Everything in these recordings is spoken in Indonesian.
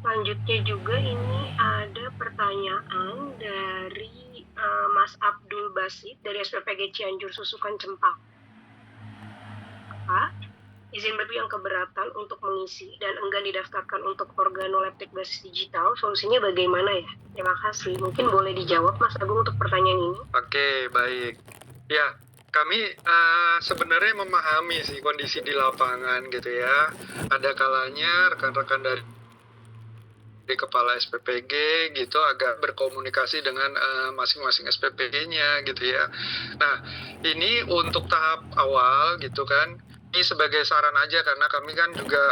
Selanjutnya juga ini ada pertanyaan dari Mas Abdul Basit dari SPPG Cianjur Susukan Cempaka. Izin baru yang keberatan untuk mengisi dan enggan didaftarkan untuk organoleptik basis digital, solusinya bagaimana ya? Terima kasih. Mungkin boleh dijawab Mas Agung untuk pertanyaan ini. Oke, baik. Ya, kami sebenarnya memahami sih kondisi di lapangan gitu ya. Ada kalanya rekan-rekan dari kepala SPPG gitu agak berkomunikasi dengan masing-masing SPPG-nya gitu ya. Nah, ini untuk tahap awal gitu kan. Ini sebagai saran aja karena kami kan juga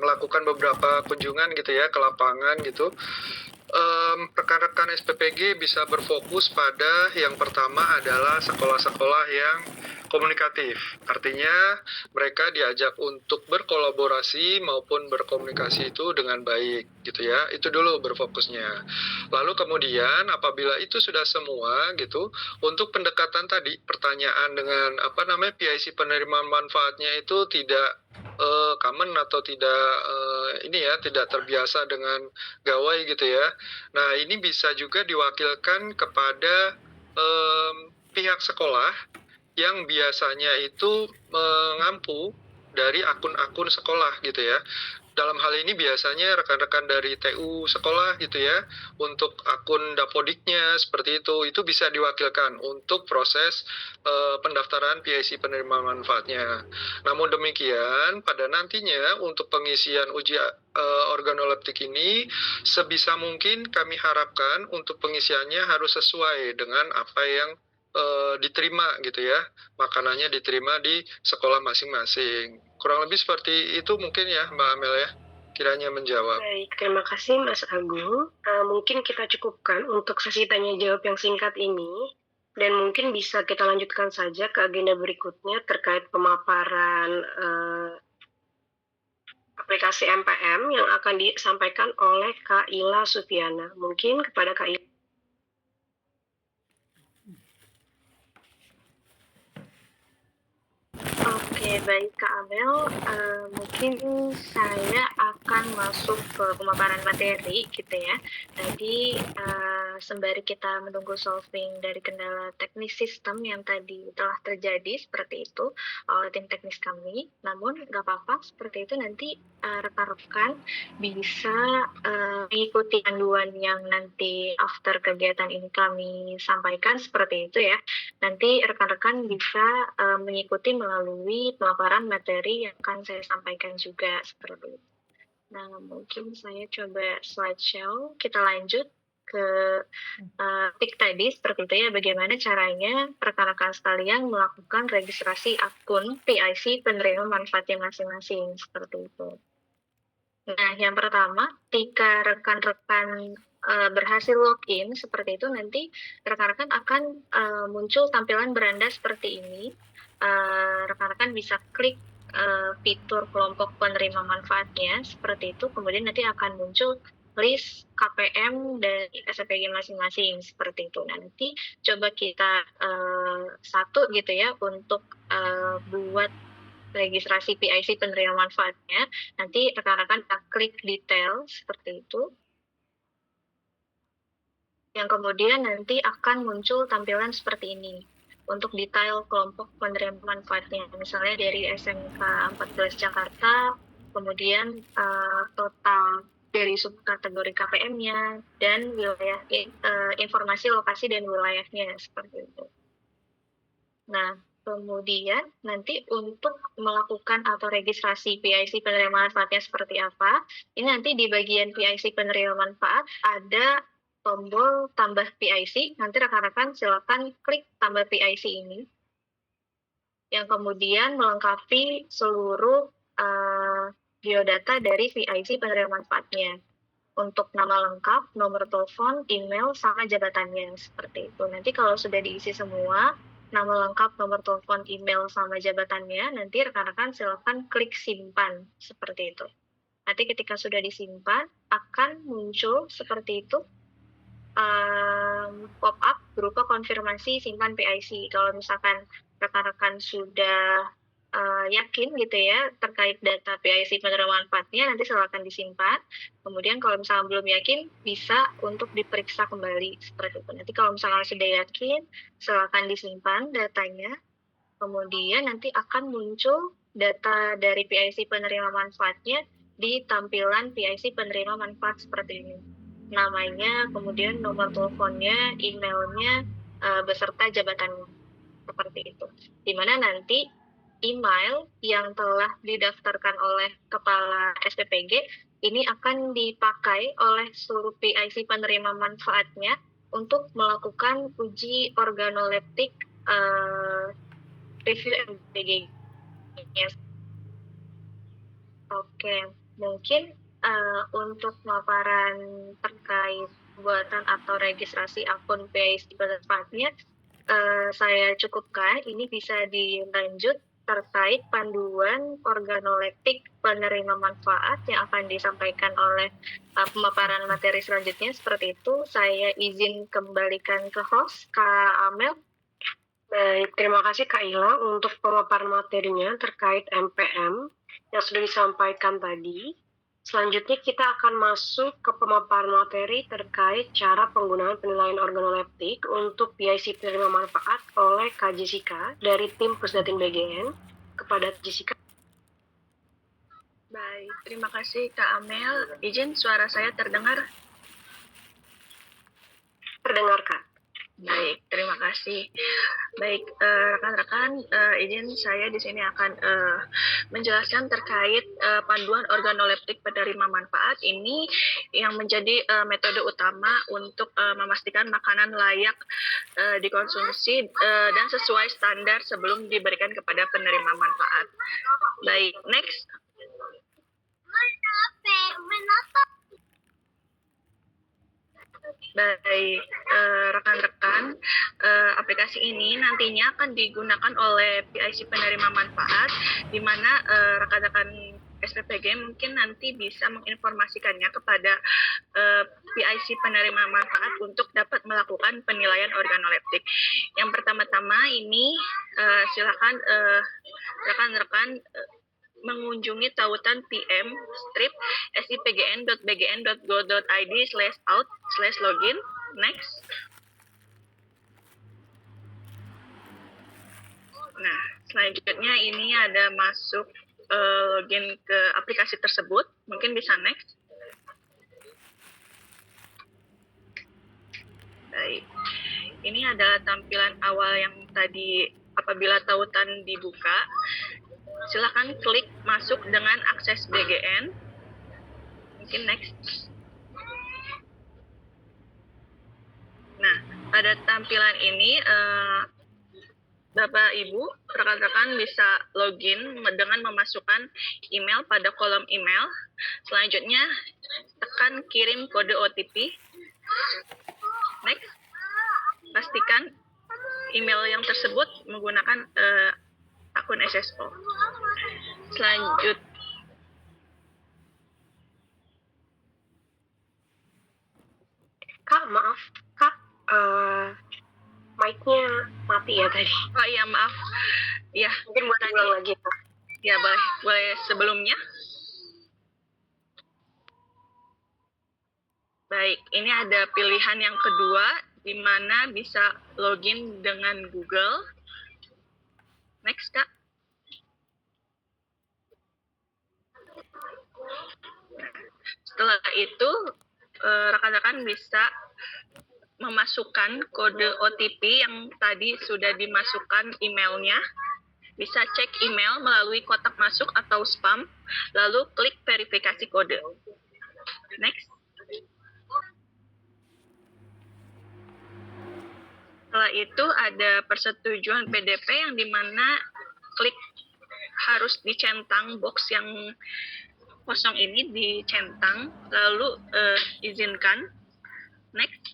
melakukan beberapa kunjungan gitu ya ke lapangan gitu. Rekan-rekan SPPG bisa berfokus pada yang pertama adalah sekolah-sekolah yang komunikatif. Artinya mereka diajak untuk berkolaborasi maupun berkomunikasi itu dengan baik gitu ya. Itu dulu berfokusnya. Lalu kemudian apabila itu sudah semua gitu, untuk pendekatan tadi pertanyaan dengan PIC penerimaan manfaatnya itu tidak common atau tidak tidak terbiasa dengan gawai gitu ya. Nah, ini bisa juga diwakilkan kepada pihak sekolah yang biasanya itu mengampu dari akun-akun sekolah gitu ya. Dalam hal ini biasanya rekan-rekan dari TU sekolah gitu ya, untuk akun Dapodiknya seperti itu bisa diwakilkan untuk proses pendaftaran PIC penerima manfaatnya. Namun demikian, pada nantinya untuk pengisian uji organoleptik ini, sebisa mungkin kami harapkan untuk pengisiannya harus sesuai dengan apa yang diterima gitu ya, makanannya diterima di sekolah masing-masing. Kurang lebih seperti itu mungkin ya Mbak Amel ya, kiranya menjawab. Baik, terima kasih Mas Agung. Mungkin kita cukupkan untuk sesi tanya jawab yang singkat ini, dan mungkin bisa kita lanjutkan saja ke agenda berikutnya terkait pemaparan aplikasi MPM yang akan disampaikan oleh Kak Ila Supiana. Mungkin kepada Kak Ila. Oke, baik Kak Amel, mungkin saya akan masuk ke pemaparan materi gitu ya. Tadi sembari kita menunggu solving dari kendala teknis sistem yang tadi telah terjadi seperti itu oleh tim teknis kami, namun nggak apa-apa, seperti itu nanti rekan-rekan bisa mengikuti panduan yang nanti after kegiatan ini kami sampaikan seperti itu ya. Nanti rekan-rekan bisa mengikuti melalui pemaparan materi yang akan saya sampaikan juga seperti itu. Nah, mungkin saya coba slideshow. Kita lanjut ke topik tadi seperti itu ya, bagaimana caranya rekan-rekan sekalian melakukan registrasi akun PIC penerima manfaatnya masing-masing seperti itu. Nah, yang pertama, ketika rekan-rekan berhasil login seperti itu, nanti rekan-rekan akan muncul tampilan beranda seperti ini. Rekan-rekan bisa klik fitur kelompok penerima manfaatnya seperti itu, kemudian nanti akan muncul list KPM dari SPG masing-masing seperti itu. Nah, nanti coba kita satu gitu ya untuk buat registrasi PIC penerima manfaatnya. Nanti rekan-rekan klik detail seperti itu. Yang kemudian nanti akan muncul tampilan seperti ini. Untuk detail kelompok penerima manfaatnya, misalnya dari SMK 14 Jakarta, kemudian total dari subkategori KPM-nya, dan wilayah informasi lokasi dan wilayahnya seperti itu. Nah, kemudian nanti untuk melakukan atau registrasi PIC penerima manfaatnya seperti apa, ini nanti di bagian PIC penerima manfaat ada tombol tambah PIC, nanti rekan-rekan silakan klik tambah PIC ini, yang kemudian melengkapi seluruh biodata dari PIC penerima manfaatnya. Untuk nama lengkap, nomor telepon, email, sama jabatannya, seperti itu. Nanti kalau sudah diisi semua, nama lengkap, nomor telepon, email, sama jabatannya, nanti rekan-rekan silakan klik simpan, seperti itu. Nanti ketika sudah disimpan, akan muncul seperti itu, pop-up berupa konfirmasi simpan PIC. Kalau misalkan rekan-rekan sudah yakin gitu ya terkait data PIC penerima manfaatnya, nanti silakan disimpan. Kemudian kalau misalnya belum yakin, bisa untuk diperiksa kembali seperti itu. Nanti kalau misalnya sudah yakin, silakan disimpan datanya. Kemudian nanti akan muncul data dari PIC penerima manfaatnya di tampilan PIC penerima manfaat seperti ini. Namanya, kemudian nomor teleponnya, emailnya, beserta jabatannya. Seperti itu. Di mana nanti email yang telah didaftarkan oleh kepala SPPG ini akan dipakai oleh seluruh PIC penerima manfaatnya untuk melakukan uji organoleptik review MBG-nya. Oke, mungkin untuk paparan terkait buatan atau registrasi akun PIC manfaatnya saya cukupkan. Ini bisa dilanjut terkait panduan organoleptik penerima manfaat yang akan disampaikan oleh pemaparan materi selanjutnya. Seperti itu, saya izin kembalikan ke host, Kak Amel. Baik, terima kasih Kak Ila untuk pemaparan materinya terkait MPM yang sudah disampaikan tadi. Selanjutnya kita akan masuk ke pemaparan materi terkait cara penggunaan penilaian organoleptik untuk PIC penerima manfaat oleh Kak Jessica dari tim Pusdatin BGN. Kepada Jessica. Baik, terima kasih Kak Amel. Izin suara saya terdengar? Terdengar Kak. Baik, terima kasih. Baik, rekan-rekan, izin saya di sini akan menjelaskan terkait panduan organoleptik penerima manfaat ini yang menjadi metode utama untuk memastikan makanan layak dikonsumsi dan sesuai standar sebelum diberikan kepada penerima manfaat. Baik, next. Baik, rekan-rekan, aplikasi ini nantinya akan digunakan oleh PIC penerima manfaat, di mana rekan-rekan SPPG mungkin nanti bisa menginformasikannya kepada PIC penerima manfaat untuk dapat melakukan penilaian organoleptik. Yang pertama-tama ini silakan rekan-rekan mengunjungi tautan PM strip sipgn.bgn.go.id/out/login. Next. Nah, selanjutnya ini ada masuk login ke aplikasi tersebut. Mungkin bisa next. Baik. Ini adalah tampilan awal yang tadi apabila tautan dibuka. Silakan klik masuk dengan akses BGN. Mungkin next. Nah, pada tampilan ini Bapak Ibu, rekan-rekan bisa login dengan memasukkan email pada kolom email. Selanjutnya tekan kirim kode OTP. Next. Pastikan email yang tersebut menggunakan akun SSO. Selanjut. Kak, maaf. Kak, mic-nya mati ya tadi. Oh iya, maaf. Ya, mungkin buat ulang lagi. Ya, boleh sebelumnya. Baik, ini ada pilihan yang kedua, di mana bisa login dengan Google. Next, Kak. Setelah itu, rekan-rekan bisa memasukkan kode OTP yang tadi sudah dimasukkan emailnya. Bisa cek email melalui kotak masuk atau spam, lalu klik verifikasi kode. Next. Setelah itu ada persetujuan PDP yang dimana klik harus dicentang box yang kosong ini dicentang, lalu izinkan. Next.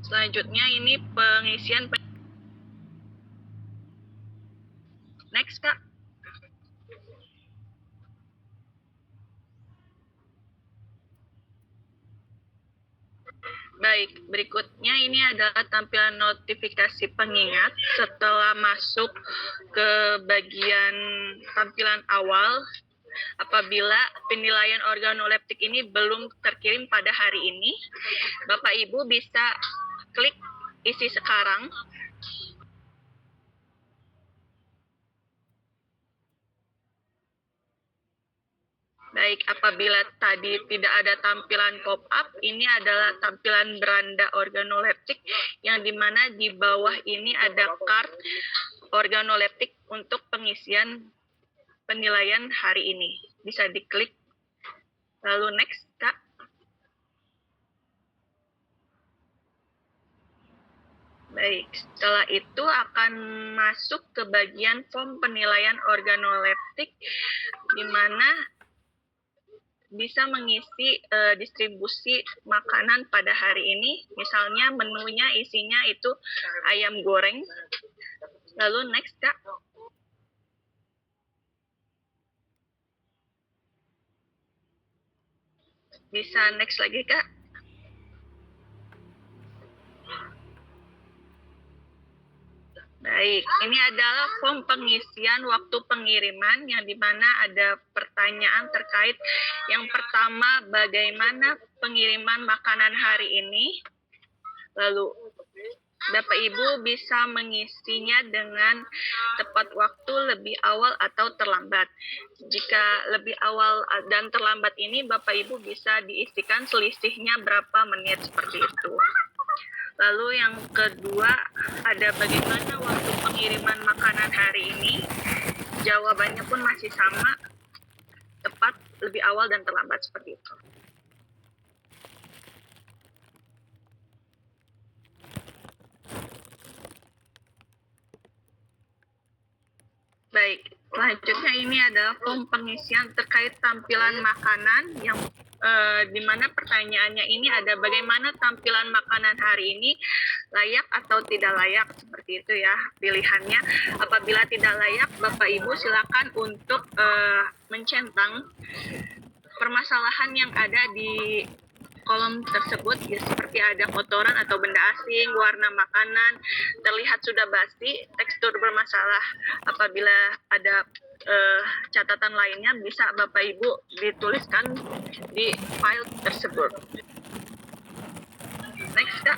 Selanjutnya ini pengisian. Next, Kak. Baik, berikutnya ini adalah tampilan notifikasi pengingat setelah masuk ke bagian tampilan awal. Apabila penilaian organoleptik ini belum terkirim pada hari ini, Bapak Ibu bisa klik isi sekarang. Baik, apabila tadi tidak ada tampilan pop-up, ini adalah tampilan beranda organoleptik yang dimana di bawah ini ada card organoleptik untuk pengisian penilaian hari ini. Bisa diklik. Lalu next, Kak. Baik, setelah itu akan masuk ke bagian form penilaian organoleptik, di mana bisa mengisi distribusi makanan pada hari ini. Misalnya menunya isinya itu ayam goreng. Lalu next, Kak. Bisa next lagi, Kak. Baik, ini adalah form pengisian waktu pengiriman yang dimana ada pertanyaan terkait yang pertama, bagaimana pengiriman makanan hari ini. Lalu Bapak Ibu bisa mengisinya dengan tepat waktu, lebih awal atau terlambat. Jika lebih awal dan terlambat ini Bapak Ibu bisa diisikan selisihnya berapa menit seperti itu. Lalu yang kedua, ada bagaimana waktu pengiriman makanan hari ini. Jawabannya pun masih sama, tepat, lebih awal, dan terlambat seperti itu. Baik, selanjutnya ini adalah form pengisian terkait tampilan makanan yang di mana pertanyaannya ini ada bagaimana tampilan makanan hari ini, layak atau tidak layak, seperti itu ya pilihannya. Apabila tidak layak, Bapak Ibu silakan untuk mencentang permasalahan yang ada di kolom tersebut, ya, seperti ada kotoran atau benda asing, warna makanan terlihat sudah basi, tekstur bermasalah. Apabila ada catatan lainnya, bisa Bapak Ibu dituliskan di file tersebut. Next, Kak.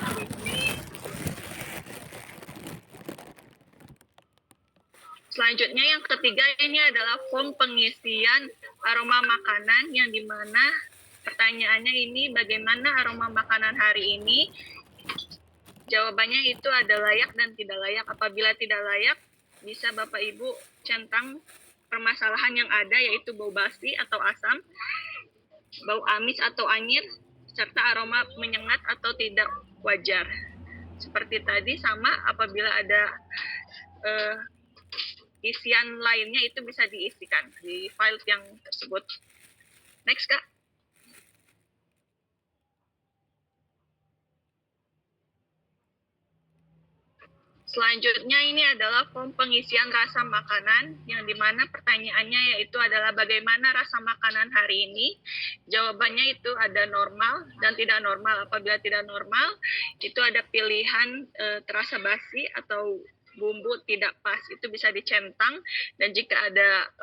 Selanjutnya yang ketiga ini adalah form pengisian aroma makanan yang dimana pertanyaannya ini bagaimana aroma makanan hari ini. Jawabannya itu ada layak dan tidak layak. Apabila tidak layak, bisa Bapak Ibu centang permasalahan yang ada, yaitu bau basi atau asam, bau amis atau anyir, serta aroma menyengat atau tidak wajar. Seperti tadi sama, apabila ada isian lainnya itu bisa diisikan di file yang tersebut. Next, Kak. Selanjutnya ini adalah form pengisian rasa makanan yang dimana pertanyaannya yaitu adalah bagaimana rasa makanan hari ini. Jawabannya itu ada normal dan tidak normal. Apabila tidak normal, itu ada pilihan terasa basi atau bumbu tidak pas, itu bisa dicentang, dan jika ada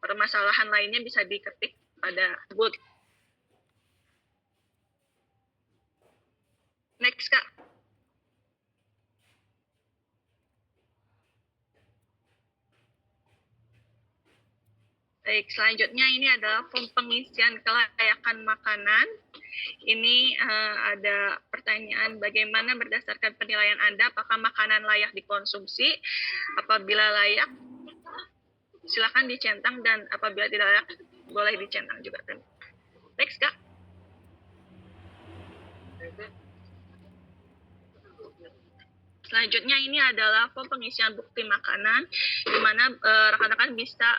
permasalahan lainnya bisa diketik pada tersebut. Next, Kak. Baik, selanjutnya ini adalah form pengisian kelayakan makanan. Ini ada pertanyaan bagaimana berdasarkan penilaian Anda, apakah makanan layak dikonsumsi? Apabila layak, silakan dicentang, dan apabila tidak layak, boleh dicentang juga. Next, Kak. Selanjutnya ini adalah form pengisian bukti makanan, di mana rekan-rekan bisa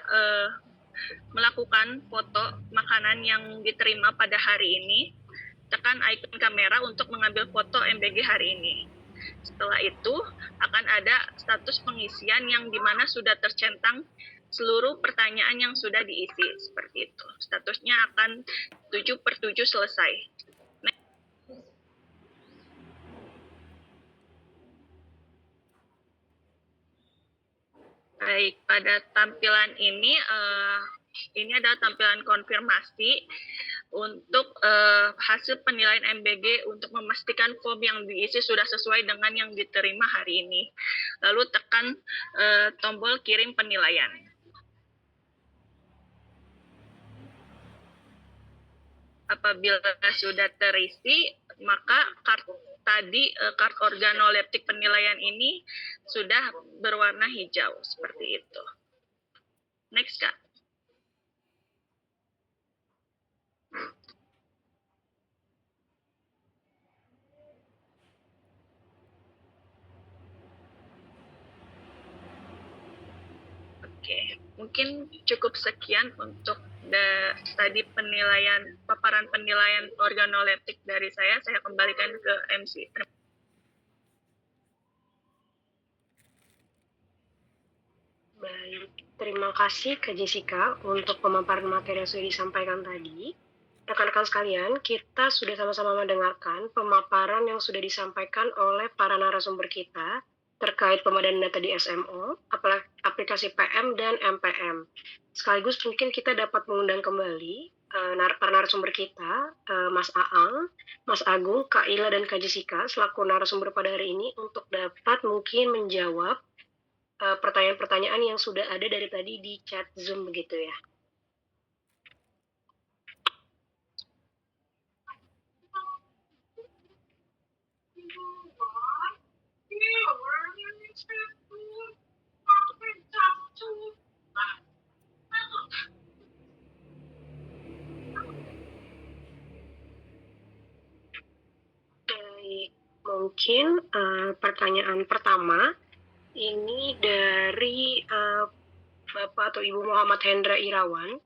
melakukan foto makanan yang diterima pada hari ini. Tekan icon kamera untuk mengambil foto MBG hari ini. Setelah itu akan ada status pengisian yang dimana sudah tercentang seluruh pertanyaan yang sudah diisi. Seperti itu. Statusnya akan 7/7 selesai. Baik, pada tampilan ini adalah tampilan konfirmasi untuk hasil penilaian MBG untuk memastikan form yang diisi sudah sesuai dengan yang diterima hari ini. Lalu tekan tombol kirim penilaian. Apabila sudah terisi, maka kartu organoleptik penilaian ini sudah berwarna hijau seperti itu. Next, Kak. Oke, mungkin cukup sekian untuk tadi paparan penilaian organoleptik dari saya. Saya kembalikan ke MC. Baik, terima kasih ke Jessica untuk pemaparan materi yang sudah disampaikan tadi. Rekan-rekan sekalian, kita sudah sama-sama mendengarkan pemaparan yang sudah disampaikan oleh para narasumber kita terkait pemadanan data di SMO, aplikasi PM dan MPM. Sekaligus mungkin kita dapat mengundang kembali para narasumber kita, Mas Aang, Mas Agung, Kak Ila, dan Kak Jessica selaku narasumber pada hari ini untuk dapat mungkin menjawab pertanyaan-pertanyaan yang sudah ada dari tadi di chat Zoom begitu ya. Baik, mungkin pertanyaan pertama ini dari Bapak atau Ibu Muhammad Hendra Irawan.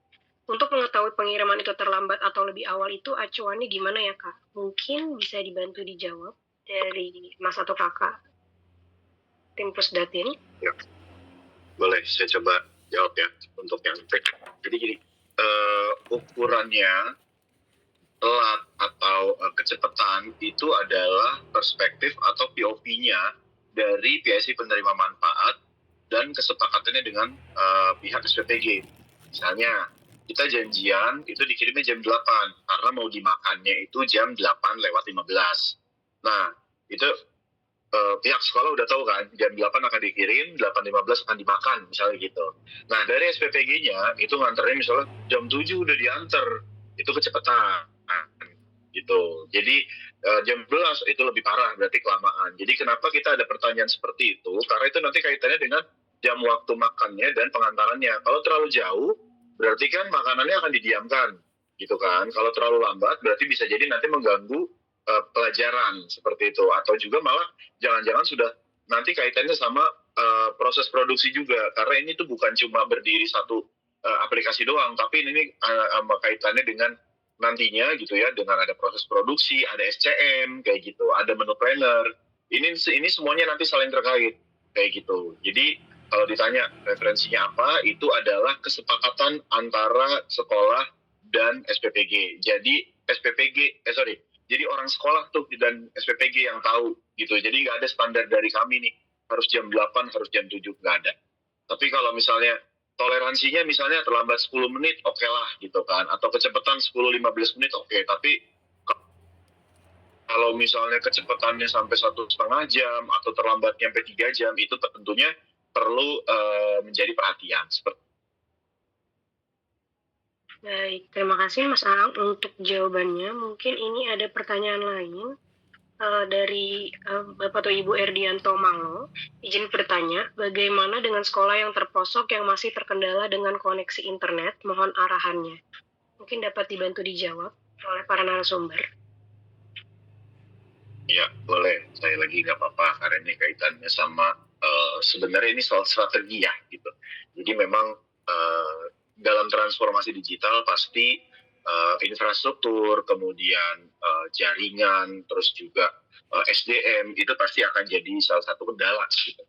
Untuk mengetahui pengiriman itu terlambat atau lebih awal itu acuannya gimana ya, Kak? Mungkin bisa dibantu dijawab dari Mas atau Kakak tim Pusdatin. Ya, boleh saya coba jawab ya untuk yang jadi gini, ukurannya telat atau kecepatan itu adalah perspektif atau POV-nya dari PSI penerima manfaat dan kesepakatannya dengan pihak SPPG. Misalnya kita janjian itu dikirimnya jam 8 karena mau dimakannya itu jam 8:15. Nah, itu pihak sekolah udah tahu kan, jam 8 akan dikirim, 8:15 akan dimakan, misalnya gitu. Nah, dari SPPG-nya itu nganternya misalnya jam 7 udah diantar, itu kecepatan, gitu. Jadi jam 11 itu lebih parah, berarti kelamaan. Jadi kenapa kita ada pertanyaan seperti itu? Karena itu nanti kaitannya dengan jam waktu makannya dan pengantarannya. Kalau terlalu jauh, berarti kan makanannya akan didiamkan, gitu kan. Kalau terlalu lambat, berarti bisa jadi nanti mengganggu pelajaran seperti itu, atau juga malah jangan-jangan sudah nanti kaitannya sama proses produksi juga, karena ini tuh bukan cuma berdiri satu aplikasi doang, tapi ini kaitannya dengan nantinya gitu ya, dengan ada proses produksi, ada SCM kayak gitu, ada menu planner, ini semuanya nanti saling terkait kayak gitu. Jadi kalau ditanya referensinya apa, itu adalah kesepakatan antara sekolah dan SPPG. Jadi jadi orang sekolah tuh dan SPPG yang tahu gitu. Jadi nggak ada standar dari kami nih, harus jam 8, harus jam 7, nggak ada. Tapi kalau misalnya toleransinya misalnya terlambat 10 menit, oke lah gitu kan. Atau kecepatan 10-15 menit, oke. Tapi kalau misalnya kecepatannya sampai 1,5 jam atau terlambatnya sampai 3 jam, itu tentunya perlu menjadi perhatian. Baik, terima kasih Mas Aang untuk jawabannya. Mungkin ini ada pertanyaan lain dari Bapak atau Ibu Erdianto Malo. Izin bertanya, bagaimana dengan sekolah yang terposok yang masih terkendala dengan koneksi internet? Mohon arahannya. Mungkin dapat dibantu dijawab oleh para narasumber. Ya, boleh. Saya lagi nggak apa-apa, karena ini kaitannya sama sebenarnya ini soal strategi ya gitu. Jadi memang dalam transformasi digital pasti infrastruktur, kemudian jaringan, terus juga SDM itu pasti akan jadi salah satu kendala gitu.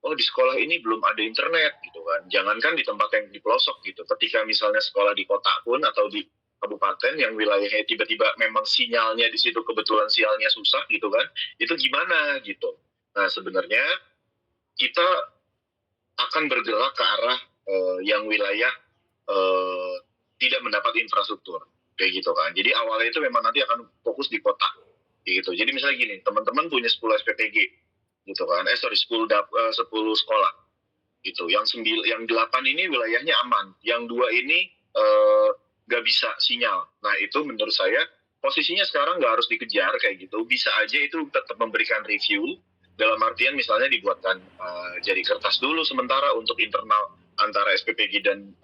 Oh, di sekolah ini belum ada internet gitu kan. Jangankan di tempat yang di pelosok gitu. Ketika misalnya sekolah di kota pun atau di kabupaten yang wilayahnya tiba-tiba memang sinyalnya di situ kebetulan sialnya susah gitu kan. Itu gimana gitu. Nah, sebenarnya kita akan bergerak ke arah yang wilayah tidak mendapat infrastruktur kayak gitu kan. Jadi awalnya itu memang nanti akan fokus di kota kayak gitu. Jadi misalnya gini, teman-teman punya 10 SPPG gitu kan. 10 sekolah gitu. Yang 8 ini wilayahnya aman. Yang 2 ini nggak bisa sinyal. Nah itu menurut saya posisinya sekarang nggak harus dikejar kayak gitu. Bisa aja itu tetap memberikan review. Dalam artian misalnya dibuatkan jadi kertas dulu sementara untuk internal antara SPPG dan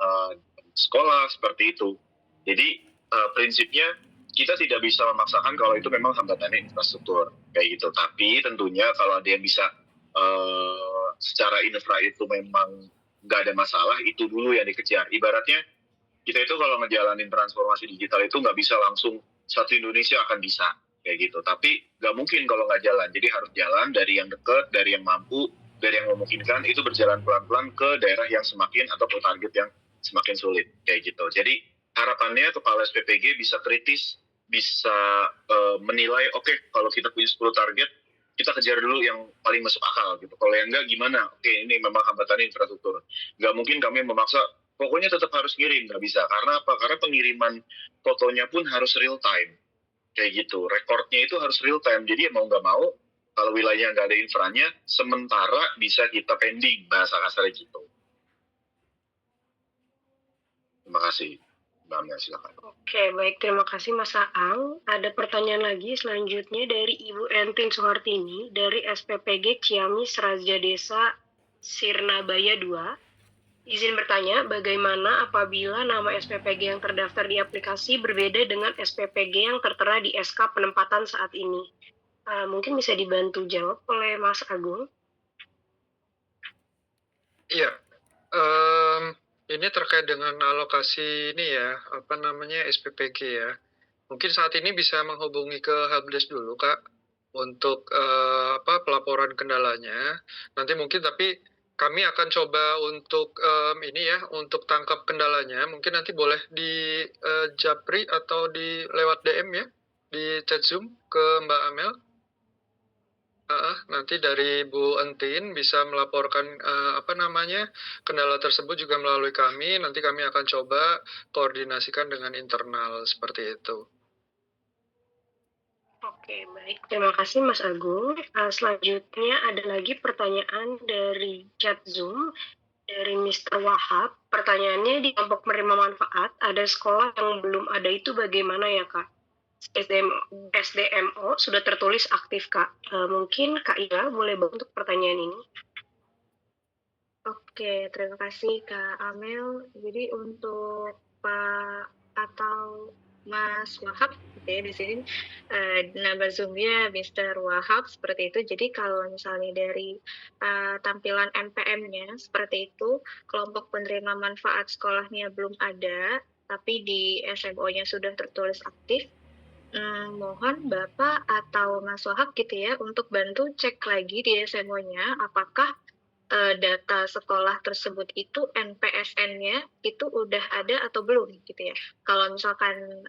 sekolah seperti itu. Jadi prinsipnya kita tidak bisa memaksakan kalau itu memang hambatannya infrastruktur kayak gitu. Tapi tentunya kalau ada yang bisa secara infra itu memang nggak ada masalah, itu dulu yang dikejar. Ibaratnya kita itu kalau ngejalanin transformasi digital itu nggak bisa langsung satu Indonesia akan bisa kayak gitu. Tapi nggak mungkin kalau nggak jalan. Jadi harus jalan dari yang dekat, dari yang mampu, dari yang memungkinkan, itu berjalan pelan-pelan ke daerah yang semakin atau ke target yang semakin sulit kayak gitu. Jadi harapannya kepala SPPG bisa kritis, bisa menilai, oke, kalau kita punya 10 target, kita kejar dulu yang paling masuk akal gitu. Kalau yang enggak gimana? Oke, ini memang hambatannya infrastruktur. Nggak mungkin kami memaksa, pokoknya tetap harus ngirim, nggak bisa. Karena apa? Karena pengiriman fotonya pun harus real time. Kayak gitu. Rekornya itu harus real time. Jadi mau nggak mau, kalau wilayahnya nggak ada infranya, sementara bisa kita pending, bahasa kasarnya gitu. Terima kasih. Mbak Amel, silakan. Oke, baik. Terima kasih Mas Aang. Ada pertanyaan lagi selanjutnya dari Ibu Entin Soehartini dari SPPG Ciamis Raja Desa Sirnabaya 2. Izin bertanya, bagaimana apabila nama SPPG yang terdaftar di aplikasi berbeda dengan SPPG yang tertera di SK penempatan saat ini? Mungkin bisa dibantu jawab oleh Mas Agung. Iya, ini terkait dengan alokasi ini ya, SPPG ya. Mungkin saat ini bisa menghubungi ke Helpdesk dulu, Kak, untuk pelaporan kendalanya. Nanti mungkin tapi kami akan coba untuk untuk tangkap kendalanya. Mungkin nanti boleh di japri atau di lewat DM ya, di chat Zoom ke Mbak Amel. Nanti dari Bu Entin bisa melaporkan kendala tersebut juga melalui kami. Nanti kami akan coba koordinasikan dengan internal seperti itu. Oke, baik. Terima kasih Mas Agung. Selanjutnya ada lagi pertanyaan dari chat Zoom dari Mr. Wahab. Pertanyaannya, di kelompok penerima manfaat ada sekolah yang belum ada, itu bagaimana ya Kak? SDMO sudah tertulis aktif Kak. Mungkin Kak Ila boleh bantu untuk pertanyaan ini. Oke, terima kasih Kak Amel. Jadi untuk Pak atau Mas Wahab, gitu ya, di sini nama Zoom-nya Mr. Wahab seperti itu. Jadi kalau misalnya dari tampilan NPM-nya seperti itu, kelompok penerima manfaat sekolahnya belum ada, tapi di SMO-nya sudah tertulis aktif. Mohon Bapak atau Mas Wahab gitu ya untuk bantu cek lagi di SMO-nya apakah data sekolah tersebut itu NPSN-nya itu udah ada atau belum gitu ya. Kalau misalkan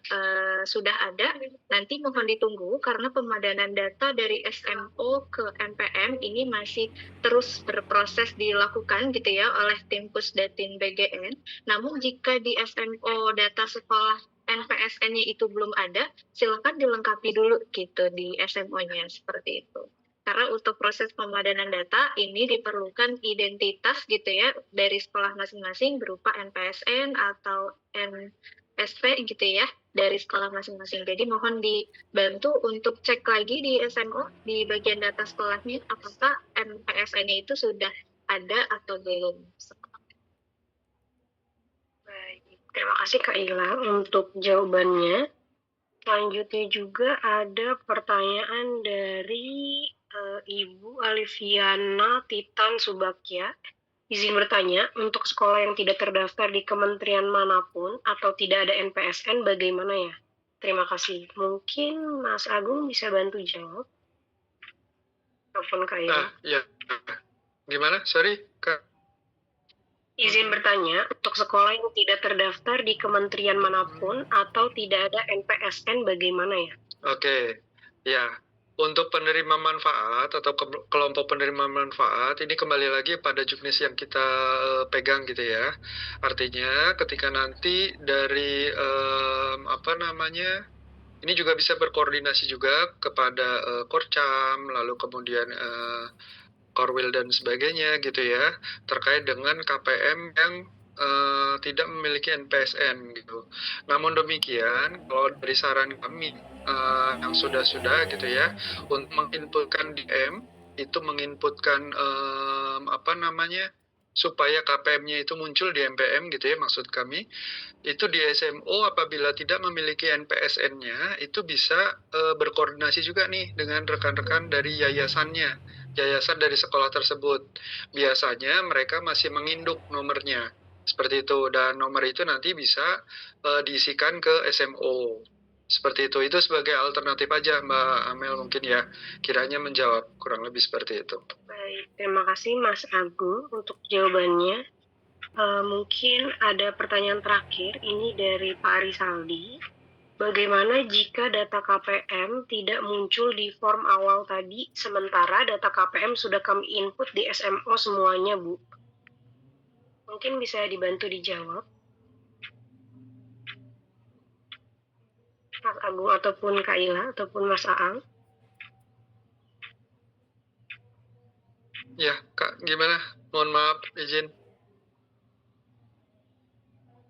sudah ada, nanti mohon ditunggu karena pemadanan data dari SMO ke NPM ini masih terus berproses dilakukan gitu ya oleh tim Pusdatin BGN. Namun jika di SMO data sekolah NPSN-nya itu belum ada, silakan dilengkapi dulu gitu di SMO-nya seperti itu. Karena untuk proses pemadanan data ini diperlukan identitas gitu ya dari sekolah masing-masing berupa NPSN atau NSP gitu ya dari sekolah masing-masing. Jadi mohon dibantu untuk cek lagi di SMO di bagian data sekolahnya apakah NPSN-nya itu sudah ada atau belum. Baik, terima kasih Kak Ila untuk jawabannya. Selanjutnya juga ada pertanyaan dari Ibu Aliviana Titan Subakya. Izin bertanya, untuk sekolah yang tidak terdaftar di kementerian manapun atau tidak ada NPSN, bagaimana ya? Terima kasih. Mungkin Mas Agung bisa bantu jawab. Telepon Kak Ila. Ya. Gimana? Sorry, Kak. Izin bertanya, untuk sekolah yang tidak terdaftar di kementerian manapun atau tidak ada NPSN, bagaimana ya? Oke, ya. Untuk penerima manfaat atau kelompok penerima manfaat, ini kembali lagi pada juknis yang kita pegang gitu ya. Artinya ketika nanti dari ini juga bisa berkoordinasi juga kepada Korcam, lalu kemudian Korwil dan sebagainya gitu ya, terkait dengan KPM yang tidak memiliki NPSN gitu. Namun demikian, kalau dari saran kami yang sudah-sudah gitu ya, untuk menginputkan DM itu menginputkan supaya KPM-nya itu muncul di MPM gitu ya, maksud kami itu di SMO apabila tidak memiliki NPSN-nya itu bisa berkoordinasi juga nih dengan rekan-rekan dari yayasan dari sekolah tersebut. Biasanya mereka masih menginduk nomornya seperti itu, dan nomor itu nanti bisa diisikan ke SMO seperti itu sebagai alternatif aja Mbak Amel, mungkin ya kiranya menjawab kurang lebih seperti itu. Baik, terima kasih Mas Agung untuk jawabannya. Mungkin ada pertanyaan terakhir, ini dari Pak Arisaldi. Bagaimana jika data KPM tidak muncul di form awal tadi, sementara data KPM sudah kami input di SMO semuanya, Bu? Mungkin bisa dibantu dijawab. Mas Agung ataupun Kak Ila ataupun Mas Aang. Ya, Kak, gimana? Mohon maaf, izin.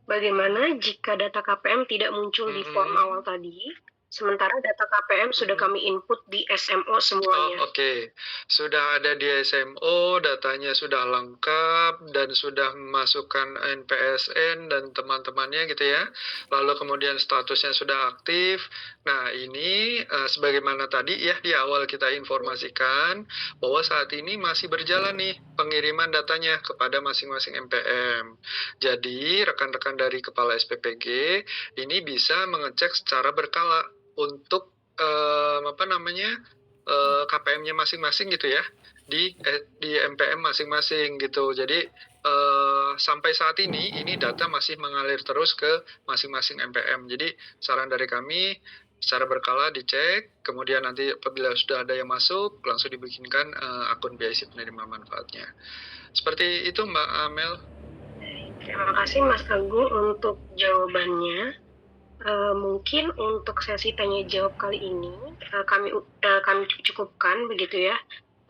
Bagaimana jika data KPM tidak muncul di form awal tadi, sementara data KPM sudah kami input di SMO semuanya? Oke. Sudah ada di SMO, datanya sudah lengkap, dan sudah memasukkan NPSN dan teman-temannya gitu ya. Lalu kemudian statusnya sudah aktif. Nah, ini sebagaimana tadi ya di awal kita informasikan bahwa saat ini masih berjalan nih pengiriman datanya kepada masing-masing MPM. Jadi, rekan-rekan dari Kepala SPPG ini bisa mengecek secara berkala untuk KPM-nya masing-masing gitu ya di MPM masing-masing gitu. Jadi sampai saat ini data masih mengalir terus ke masing-masing MPM. Jadi saran dari kami secara berkala dicek, kemudian nanti apabila sudah ada yang masuk langsung dibikinkan akun BIC penerima manfaatnya. Seperti itu Mbak Amel. Terima kasih Mas Agung untuk jawabannya. Mungkin untuk sesi tanya jawab kali ini kami cukupkan begitu ya.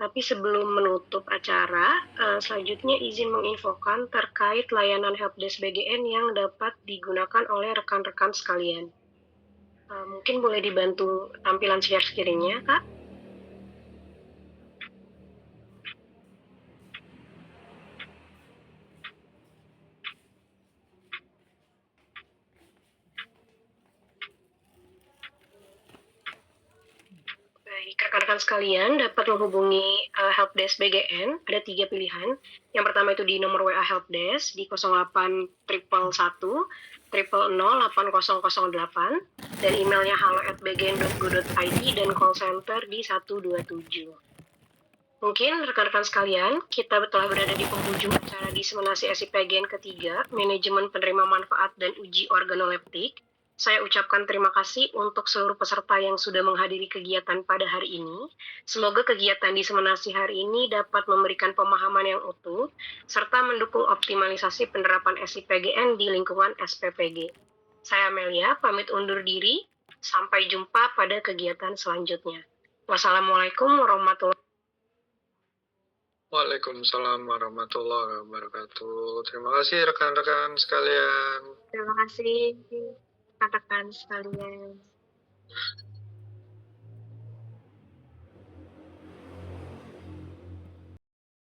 Tapi sebelum menutup acara, selanjutnya izin menginfokan terkait layanan helpdesk BGN yang dapat digunakan oleh rekan-rekan sekalian. Mungkin boleh dibantu tampilan share screen-nya, Kak? Baik, rekan-rekan sekalian dapat menghubungi helpdesk BGN. Ada 3 pilihan. Yang pertama itu di nomor WA helpdesk di 08 111 8008 dan emailnya halo@bgn.go.id dan call center di 127. Mungkin rekan-rekan sekalian, kita telah berada di penghujung acara diseminasi SIPGN ketiga, Manajemen Penerima Manfaat dan Uji Organoleptik. Saya ucapkan terima kasih untuk seluruh peserta yang sudah menghadiri kegiatan pada hari ini. Semoga kegiatan diseminasi hari ini dapat memberikan pemahaman yang utuh, serta mendukung optimalisasi penerapan SIPGN di lingkungan SPPG. Saya Amelia, pamit undur diri. Sampai jumpa pada kegiatan selanjutnya. Wassalamualaikum warahmatullahi wabarakatuh. Waalaikumsalam warahmatullahi wabarakatuh. Terima kasih rekan-rekan sekalian. Terima kasih rekan-rekan sekalian.